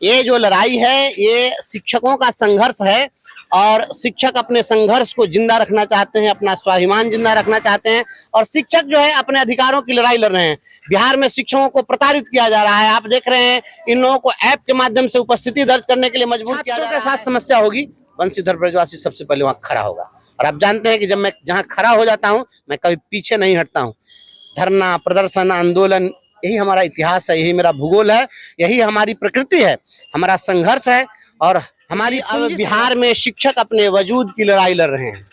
ये जो लड़ाई है ये शिक्षकों का संघर्ष है और शिक्षक अपने संघर्ष को जिंदा रखना चाहते हैं, अपना स्वाभिमान जिंदा रखना चाहते हैं और शिक्षक जो है अपने अधिकारों की लड़ाई लड़ रहे हैं। बिहार में शिक्षकों को प्रताड़ित किया जा रहा है। आप देख रहे हैं इन लोगों को ऐप के माध्यम से उपस्थिति दर्ज करने के लिए मजबूर किया जा रहा है। साथ समस्या होगी, बंशीधर ब्रजवासी सबसे पहले वहां खड़ा होगा और आप जानते हैं कि जब मैं जहां खड़ा हो जाता हूं मैं कभी पीछे नहीं हटता हूं। धरना, प्रदर्शन, आंदोलन, यही हमारा इतिहास है, यही मेरा भूगोल है, यही हमारी प्रकृति है, हमारा संघर्ष है और हमारी अब बिहार में शिक्षक अपने वजूद की लड़ाई लड़ रहे हैं।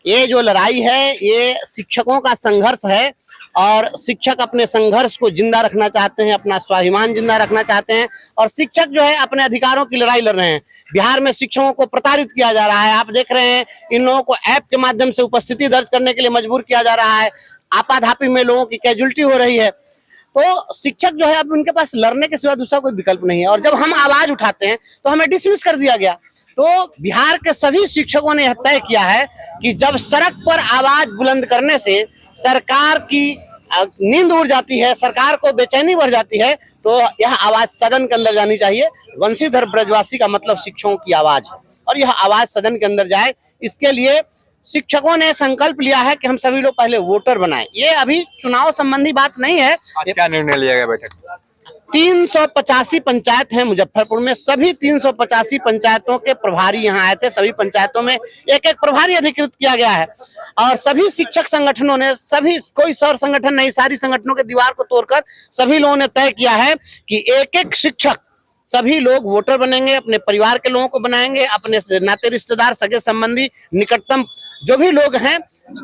ये जो लड़ाई है ये शिक्षकों का संघर्ष है और शिक्षक अपने संघर्ष को जिंदा रखना चाहते हैं, अपना स्वाभिमान जिंदा रखना चाहते हैं और शिक्षक जो है अपने अधिकारों की लड़ाई लड़ रहे हैं। बिहार में शिक्षकों को प्रताड़ित किया जा रहा है। आप देख रहे हैं इन लोगों को ऐप के माध्यम से उपस्थिति दर्ज करने के लिए मजबूर किया जा रहा है। आपाधापी में लोगों की कैजुअलिटी हो रही है। तो शिक्षक जो है अब उनके पास लड़ने के सिवा दूसरा कोई विकल्प नहीं है और जब हम आवाज उठाते हैं तो हमें डिसमिस कर दिया गया। तो बिहार के सभी शिक्षकों ने यह तय किया है कि जब सड़क पर आवाज बुलंद करने से सरकार की नींद उड़ जाती है, सरकार को बेचैनी बढ़ जाती है, तो यह आवाज सदन के अंदर जानी चाहिए। वंशीधर ब्रजवासी का मतलब शिक्षकों की आवाज है और यह आवाज सदन के अंदर जाए। इसके लिए शिक्षकों ने संकल्प लिया है कि हम सभी लोग पहले वोटर बनाएं। ये अभी चुनाव संबंधी बात नहीं है। आज क्या निर्णय लिया गया बैठक में? 385 पंचायत है मुजफ्फरपुर में, सभी 385 पंचायतों के प्रभारी यहाँ आए थे। सभी पंचायतों में एक एक प्रभारी अधिकृत किया गया है और सभी शिक्षक संगठनों ने, सभी, कोई सौर संगठन नहीं, सारी संगठनों के दीवार को तोड़कर सभी लोगों ने तय किया है कि एक एक शिक्षक, सभी लोग वोटर बनेंगे, अपने परिवार के लोगों को बनाएंगे, अपने नाते रिश्तेदार, सगे संबंधी, निकटतम जो भी लोग हैं,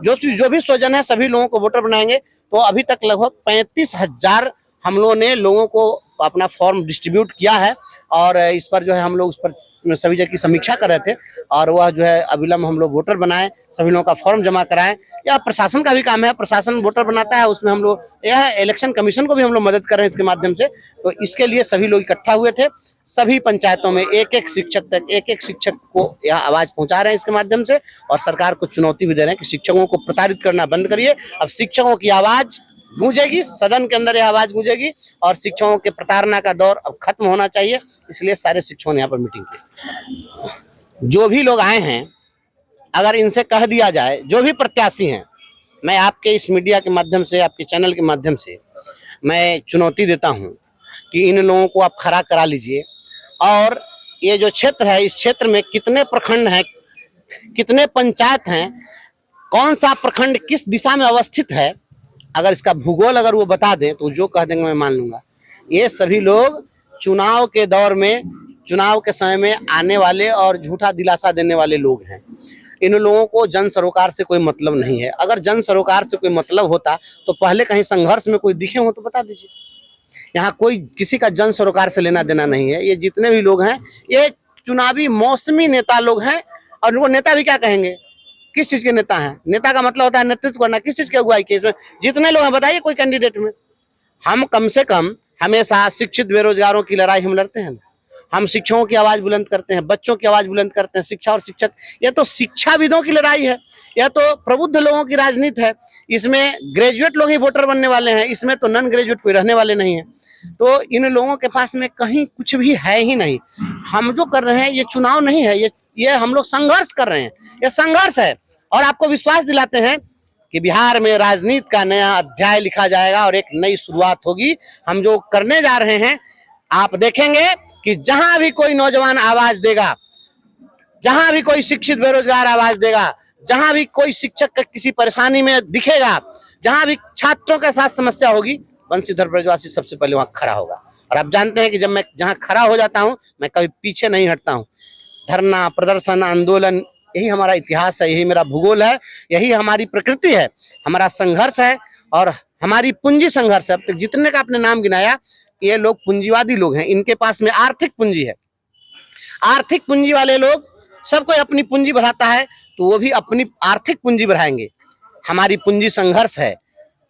जो भी स्वजन है, सभी लोगों को वोटर बनाएंगे। तो अभी तक लगभग 35,000 हम लोगों ने लोगों को अपना फॉर्म डिस्ट्रीब्यूट किया है और इस पर जो है हम लोग उस पर सभी जगह की समीक्षा कर रहे थे और वह जो है अविलंब हम लोग वोटर बनाएं, सभी लोगों का फॉर्म जमा कराएं। यह प्रशासन का भी काम है, प्रशासन वोटर बनाता है, उसमें हम लोग, यह इलेक्शन कमीशन को भी हम लोग मदद कर रहे हैं इसके माध्यम से। तो इसके लिए सभी लोग इकट्ठा हुए थे। सभी पंचायतों में एक एक शिक्षक तक, एक एक शिक्षक को यह आवाज पहुंचा रहे हैं इसके माध्यम से और सरकार को चुनौती भी दे रहे हैं कि शिक्षकों को प्रताड़ित करना बंद करिए। अब शिक्षकों की आवाज गूंजेगी, सदन के अंदर यह आवाज गूंजेगी और शिक्षकों के प्रताड़ना का दौर अब खत्म होना चाहिए। इसलिए सारे शिक्षकों ने यहाँ पर मीटिंग की। जो भी लोग आए हैं, अगर इनसे कह दिया जाए, जो भी प्रत्याशी हैं, मैं आपके इस मीडिया के माध्यम से, आपके चैनल के माध्यम से मैं चुनौती देता हूं कि इन लोगों को आप खड़ा करा लीजिए और ये जो क्षेत्र है, इस क्षेत्र में कितने प्रखंड हैं, कितने पंचायत हैं, कौन सा प्रखंड किस दिशा में अवस्थित है, अगर इसका भूगोल अगर वो बता दें तो जो कह देंगे मैं मान लूंगा। ये सभी लोग चुनाव के दौर में, चुनाव के समय में आने वाले और झूठा दिलासा देने वाले लोग हैं। इन लोगों को जन सरोकार से कोई मतलब नहीं है। अगर जन सरोकार से कोई मतलब होता तो पहले कहीं संघर्ष में कोई दिखे हो तो बता दीजिए। यहाँ कोई किसी का जन सरोकार से लेना देना नहीं है। ये जितने भी लोग हैं ये चुनावी मौसमी नेता लोग हैं और वो नेता भी क्या कहेंगे, किस चीज के नेता हैं? नेता का मतलब होता है नेतृत्व करना। किस चीज की अगुवाई की? इसमें जितने लोग हैं बताइए कोई कैंडिडेट में। हम कम से कम हमेशा शिक्षित बेरोजगारों की लड़ाई हम लड़ते हैं, हम शिक्षकों की आवाज बुलंद करते हैं, बच्चों की आवाज बुलंद करते हैं। शिक्षा और शिक्षक, यह तो शिक्षाविदों की लड़ाई है, यह तो प्रबुद्ध लोगों की राजनीति है। इसमें ग्रेजुएट लोग ही वोटर बनने वाले हैं, इसमें तो नॉन ग्रेजुएट कोई रहने वाले नहीं है। तो इन लोगों के पास में कहीं कुछ भी है ही नहीं। हम जो कर रहे हैं ये चुनाव नहीं है, ये हम लोग संघर्ष कर रहे हैं, ये संघर्ष है और आपको विश्वास दिलाते हैं कि बिहार में राजनीति का नया अध्याय लिखा जाएगा और एक नई शुरुआत होगी। हम जो करने जा रहे हैं आप देखेंगे कि जहां भी कोई नौजवान आवाज देगा, जहां भी कोई शिक्षित बेरोजगार आवाज देगा, जहां भी कोई शिक्षक किसी परेशानी में दिखेगा, जहां भी छात्रों के साथ समस्या होगी, बंशीधर ब्रजवासी सबसे पहले वहां खड़ा होगा। और आप जानते हैं कि जब मैं जहां खड़ा हो जाता हूं मैं कभी पीछे नहीं हटता हूं। धरना, प्रदर्शन, आंदोलन, यही हमारा इतिहास है, यही मेरा भूगोल है, यही हमारी प्रकृति है, हमारा संघर्ष है और हमारी पूंजी संघर्ष है। अब तक जितने का आपने नाम गिनाया ये लोग पूंजीवादी लोग हैं, इनके पास में आर्थिक पूंजी है। आर्थिक पूंजी वाले लोग, सब कोई अपनी पूंजी बढ़ाता है तो वो भी अपनी आर्थिक पूंजी बढ़ाएंगे। हमारी पूंजी संघर्ष है,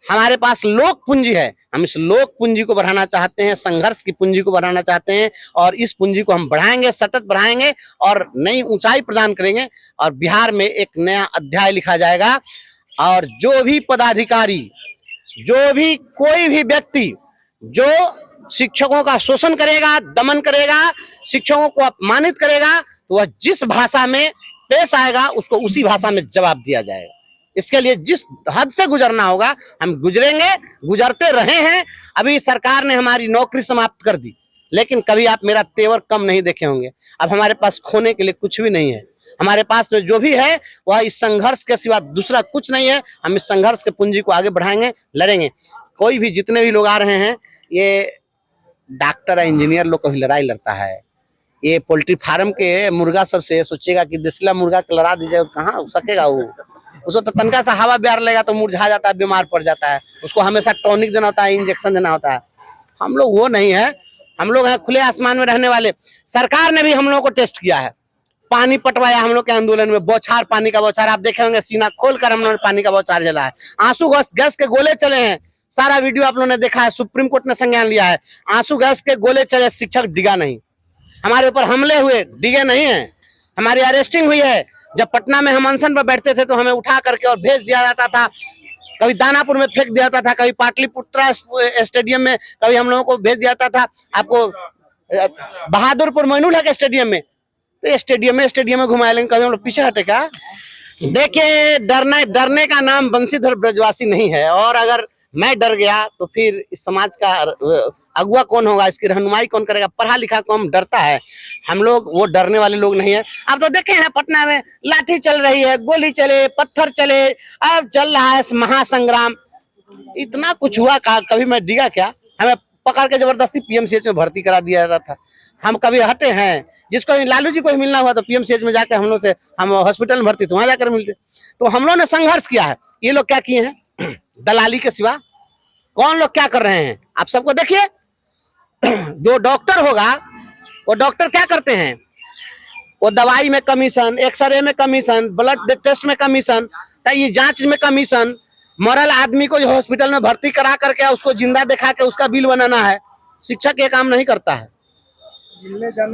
हमारे पास लोक पूंजी है, हम इस लोक पूंजी को बढ़ाना चाहते हैं, संघर्ष की पूंजी को बढ़ाना चाहते हैं और इस पूंजी को हम बढ़ाएंगे, सतत बढ़ाएंगे और नई ऊंचाई प्रदान करेंगे और बिहार में एक नया अध्याय लिखा जाएगा। और जो भी पदाधिकारी, जो भी कोई भी व्यक्ति जो शिक्षकों का शोषण करेगा, दमन करेगा, शिक्षकों को अपमानित करेगा, तो वह जिस भाषा में पेश आएगा उसको उसी भाषा में जवाब दिया जाएगा। इसके लिए जिस हद से गुजरना होगा हम गुजरेंगे, गुजरते रहे हैं। अभी सरकार ने हमारी नौकरी समाप्त कर दी, लेकिन कभी आप मेरा तेवर कम नहीं देखे होंगे। अब हमारे पास खोने के लिए कुछ भी नहीं है। हमारे पास में जो भी है वह इस संघर्ष के सिवा दूसरा कुछ नहीं है। हम इस संघर्ष के पूंजी को आगे बढ़ाएंगे, लड़ेंगे। कोई भी जितने भी लोग आ रहे हैं, ये डॉक्टर इंजीनियर लोग कभी लड़ाई लड़ता है, ये पोल्ट्री फार्म के मुर्गा सबसे सोचेगा कि देसीला मुर्गा के लड़ा दीजिए, कहाँ हो सकेगा वो। उसको तो तनका सा हवा ब्यार लेगा तो मुरझा जाता है, बीमार पड़ जाता है। उसको हमेशा टॉनिक देना होता है, इंजेक्शन देना होता है। हम लोग वो नहीं है, हम लोग हैं खुले आसमान में रहने वाले। सरकार ने भी हम लोगों को टेस्ट किया है, पानी पटवाया हम लोग के आंदोलन में, बौछार, पानी का बौछार। आप देखे होंगे सीना खोलकर हम लोगों ने पानी का बौछार जला है। आंसू गैस के गोले चले हैं, सारा वीडियो आप लोगों ने देखा है। सुप्रीम कोर्ट ने संज्ञान लिया है, आंसू गैस के गोले चले, शिक्षक डिगा नहीं। हमारे ऊपर हमले हुए, डिगे नहीं है। हमारी अरेस्टिंग हुई है। जब पटना में हम अनशन पर बैठते थे तो हमें उठा करके और भेज दिया जाता था, कभी दानापुर में फेंक दिया जाता था, कभी पाटलिपुत्रा स्टेडियम में, कभी हम लोगों को भेज दिया जाता था आपको बहादुरपुर मोइनुल हक स्टेडियम में। तो स्टेडियम में घुमाए, लेकिन कभी हम लोग पीछे हटे क्या? देखिए, डरने का नाम बंशीधर ब्रजवासी नहीं है। और अगर मैं डर गया तो फिर इस समाज का अगुआ कौन होगा, इसकी रहनुमाई कौन करेगा? पढ़ा लिखा कौन डरता है? हम लोग वो डरने वाले लोग नहीं है। आप तो देखे हैं पटना में लाठी चल रही है, गोली चले, पत्थर चले, अब चल रहा है महासंग्राम। इतना कुछ हुआ कभी मैं डिगा क्या? हमें पकड़ के जबरदस्ती पीएमसीएच में भर्ती करा दिया जाता था। हम कभी हटे हैं? जिसको लालू जी को मिलना हुआ तो पीएमसीएच में जाकर हम लोग से, हम हॉस्पिटल में भर्ती तो वहां जाकर मिलते। तो हम लोग ने संघर्ष किया है। ये लोग क्या किए हैं? दलाली के सिवा कौन लोग क्या कर रहे हैं आप सबको देखिए। जो डॉक्टर होगा वो डॉक्टर क्या करते हैं? वो दवाई में कमीशन, एक्सरे में कमीशन, ब्लड टेस्ट में कमीशन, ये जांच में कमीशन। मरल आदमी को जो हॉस्पिटल में भर्ती करा करके उसको जिंदा दिखा के उसका बिल बनाना है। शिक्षक ये काम नहीं करता है।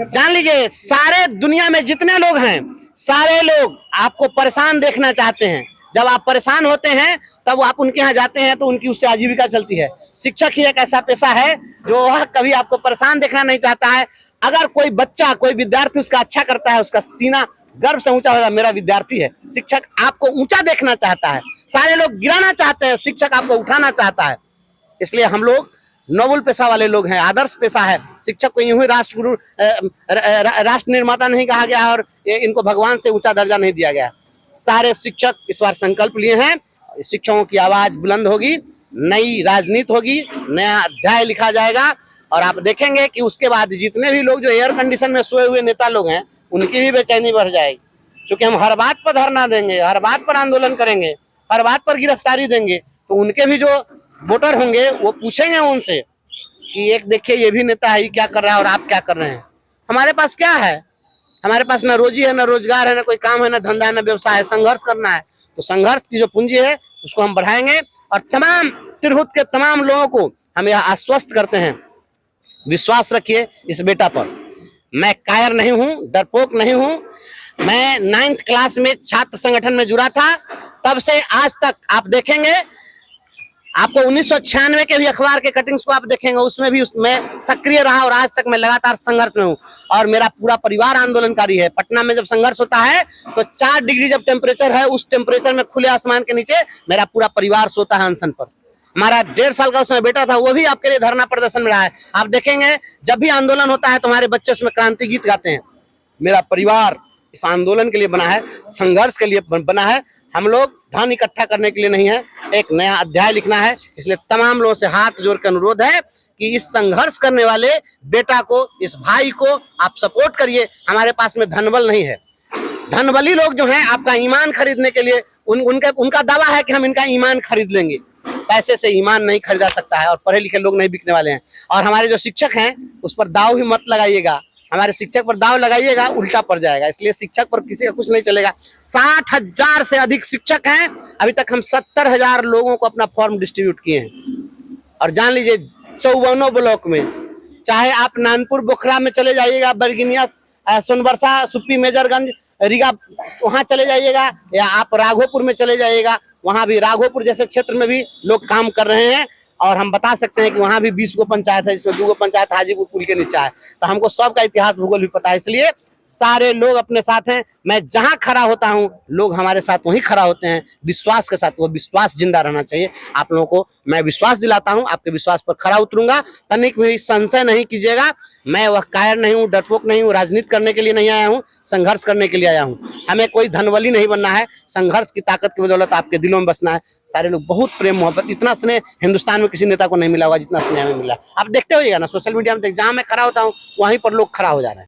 जान लीजिए, सारे दुनिया में जितने लोग हैं, सारे लोग आपको परेशान देखना चाहते हैं। जब आप परेशान होते हैं तब आप उनके यहाँ जाते हैं तो उनकी उससे आजीविका चलती है। शिक्षक ही एक ऐसा पेशा है जो कभी आपको परेशान देखना नहीं चाहता है। अगर कोई बच्चा, कोई विद्यार्थी उसका अच्छा करता है, उसका सीना गर्व से ऊंचा होगा, मेरा विद्यार्थी है। शिक्षक आपको ऊंचा देखना चाहता है, सारे लोग गिराना चाहते हैं, शिक्षक आपको उठाना चाहता है। इसलिए हम लोग नोबल पेशा वाले लोग हैं, आदर्श पेशा है। शिक्षक को यूं ही राष्ट्रगुरु, राष्ट्र निर्माता नहीं कहा गया और इनको भगवान से ऊंचा दर्जा नहीं दिया गया। सारे शिक्षक इस बार संकल्प लिए हैं, शिक्षकों की आवाज बुलंद होगी, नई राजनीति होगी, नया अध्याय लिखा जाएगा। और आप देखेंगे कि उसके बाद जितने भी लोग जो एयर कंडीशन में सोए हुए नेता लोग हैं, उनकी भी बेचैनी बढ़ जाएगी। क्योंकि हम हर बात पर धरना देंगे, हर बात पर आंदोलन करेंगे, हर बात पर गिरफ्तारी देंगे, तो उनके भी जो वोटर होंगे वो पूछेंगे उनसे कि एक देखिए ये भी नेता है, ये क्या कर रहा है और आप क्या कर रहे हैं। हमारे पास क्या है? हमारे पास ना रोजी है, ना रोजगार है, ना कोई काम है, ना धंधा है, ना व्यवसाय है। संघर्ष करना है तो संघर्ष की जो पूंजी है उसको हम बढ़ाएंगे। और तमाम तिरहुत के तमाम लोगों को हम यह आश्वस्त करते हैं, विश्वास रखिए इस बेटा पर। मैं कायर नहीं हूँ, डरपोक नहीं हूँ। मैं 9th क्लास में छात्र संगठन में जुड़ा था, तब से आज तक आप देखेंगे, आपको 1996 के भी अखबार के कटिंग्स को आप देखेंगे, उसमें भी मैं सक्रिय रहा और आज तक मैं लगातार संघर्ष में हूँ। और मेरा पूरा परिवार आंदोलनकारी है। पटना में जब संघर्ष होता है तो 4 डिग्री जब टेम्परेचर है, उस टेम्परेचर में खुले आसमान के नीचे मेरा पूरा परिवार सोता है अनशन पर। हमारा 1.5 साल का उसमें बेटा था, वो भी आपके लिए धरना प्रदर्शन में रहा है। आप देखेंगे जब भी आंदोलन होता है तो हमारे बच्चे उसमें क्रांति गीत गाते हैं। मेरा परिवार इस आंदोलन के लिए बना है, संघर्ष के लिए बना है। हम लोग धन इकट्ठा करने के लिए नहीं है, एक नया अध्याय लिखना है। इसलिए तमाम लोगों से हाथ जोड़ कर अनुरोध है कि इस संघर्ष करने वाले बेटा को, इस भाई को आप सपोर्ट करिए। हमारे पास में धनबल नहीं है। धनबली लोग जो हैं आपका ईमान खरीदने के लिए उनका दावा है कि हम इनका ईमान खरीद लेंगे। पैसे से ईमान नहीं खरीदा सकता है और पढ़े लिखे लोग नहीं बिकने वाले हैं। और हमारे जो शिक्षक हैं उस पर दाव भी मत लगाइएगा। हमारे शिक्षक पर दाव लगाइएगा उल्टा पड़ जाएगा। इसलिए शिक्षक पर किसी का कुछ नहीं चलेगा। 60,000 से अधिक शिक्षक हैं। अभी तक हम 70,000 लोगों को अपना फॉर्म डिस्ट्रीब्यूट किए हैं। और जान लीजिए 54 ब्लॉक में, चाहे आप नानपुर बोखरा में चले जाइएगा, बरगिनिया, सोनबरसा, सुप्पी, मेजरगंज, रीगा, वहाँ चले जाइएगा, या आप राघोपुर में चले जाइएगा, वहाँ भी राघोपुर जैसे क्षेत्र में भी लोग काम कर रहे हैं। और हम बता सकते हैं कि वहाँ भी 20 गो पंचायत है, इसमें 2 गो पंचायत हाजीपुर पुल के नीचे है। तो हमको सबका इतिहास भूगोल भी पता है, इसलिए सारे लोग अपने साथ हैं। मैं जहां खड़ा होता हूं लोग हमारे साथ वहीं खड़ा होते हैं, विश्वास के साथ। वो विश्वास जिंदा रहना चाहिए। आप लोगों को मैं विश्वास दिलाता हूं, आपके विश्वास पर खड़ा उतरूंगा। तनिक भी संशय नहीं कीजिएगा। मैं वह कायर नहीं हूं, डरपोक नहीं हूं, राजनीति करने के लिए नहीं आया हूं, संघर्ष करने के लिए आया हूं। हमें कोई धनवली नहीं बनना है, संघर्ष की ताकत की बदौलत आपके दिलों में बसना है। सारे लोग बहुत प्रेम मोहब्बत, इतना स्नेह हिंदुस्तान में किसी नेता को नहीं मिला होगा जितना स्नेह हमें मिला। आप देखते होइएगा ना सोशल मीडिया में, जहां मैं खड़ा होता हूँ वहीं पर लोग खड़ा हो जा रहे हैं।